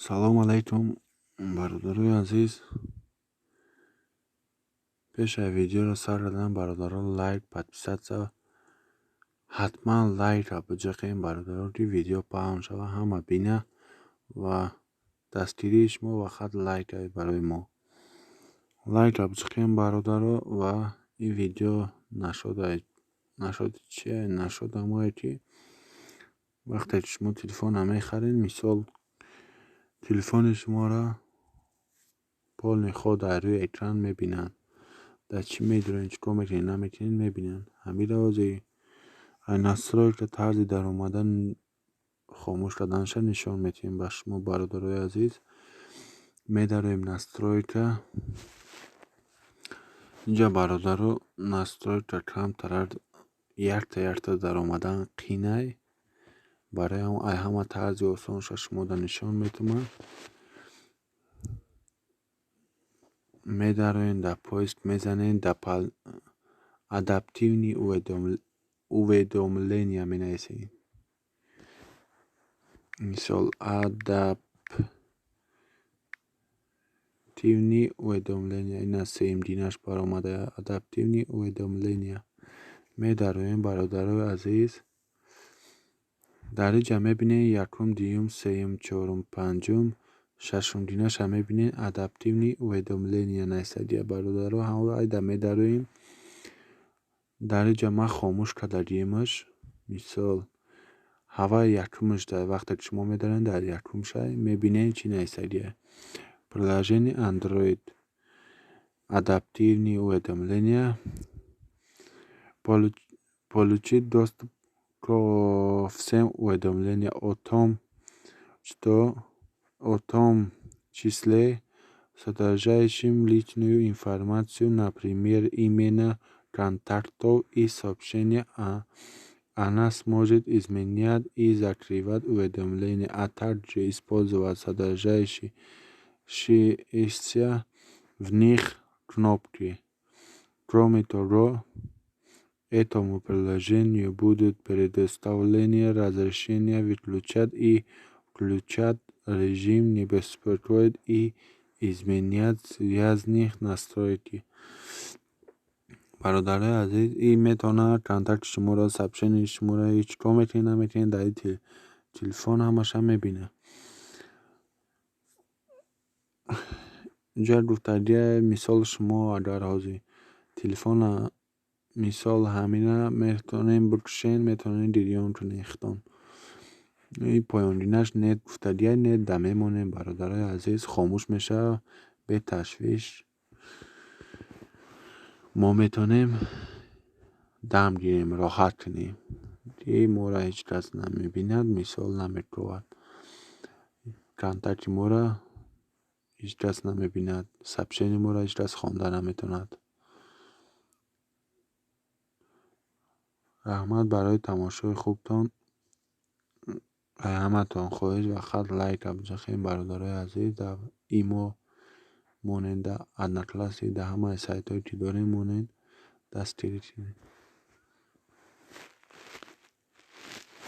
Салом алайкум, бародарои азиз. Пеша видеоро сар дадам, бародаро лайк, подписаться. ҳатман лайкро биҷиқем, бародаро, ки видео паҳн шава, ҳама бина ва дастгирии шумо фақат лайк барои мо. Лайкро биҷиқем, бародаро, ва ин видео нашода мое ки вақте ки шумо телефонро мехаред, мисол телефони шуморо полни худ дар рӯи экран мебинанд. дар чӣ медуред, чӣ кор мекунед, наметунед мебинанд. ҳамин равози настройка тарзи даромадан хомӯш карданашро нишон метиҳем ба шумо, бародарои азиз. Медароем настройка. инҷа бародаро настройка камтарар якта даромадан қинай барои ҳама тарзи осонша шумода нишон метавонам. Медароем дар поиск мезанем, дар адаптивни уведомления менависем. мисол адаптивни уведомления, ин аз сеюмдинаш баромада. Адаптивни уведомления медароем, бародарои азиз. дар инҷа мебинем якум, дуюм, сеюм, чорум, панҷум, шашумдинаша мебинем адаптивни уведомления нависадия. бародаро ҳайда медароем. дар инҷа ман хомӯш кардагиемаш. мисол ҳаваи якумашда вақте ки шумо медаред, дар якумша мебинем чӣ нависадия. приложение Android. Адаптивни уведомления. Получить доступ ко всем уведомлениям о том числе содержащим личную информацию, например, имена контактов и сообщения. Она сможет изменять и закрывать уведомления, а также использовать содержащиеся в них кнопки. Кроме того, этому приложению будут предоставлены разрешения выключать и включать режим не беспокоить и изменять связанные настройки. бародарои азиз, ин метавонад контакти шуморо, сообщенияи шуморо ҳеҷ кор метавонед наметавонед дар ин телефон ҳамаша мебинад. инҷа гуфтагия мисол шумо агар ҳозир телефона мисол ҳамина метавонем бикушем, метавонем гирён кунем хитон. ин поёнгинаш нет, гуфтагия нет, да мемонем, бародарои азиз. хомӯш мешавад беташвиш. мо метавонем дам гирем, роҳат кунем, ки моро ҳеҷ кас намебинад, мисол намекувад. контакти моро ҳеҷ кас намебинад, сообщенияи моро ҳеҷ кас хонда наметавонад. раҳмат барои тамошои хубтон. ҳаматон хоҳиш фақат лайкро биҷиқем, бародарои азиз. дар имо монед, дар одноклассник, дар ҳамаи сайтҳое ки дорем монед, дастгирӣ кунед.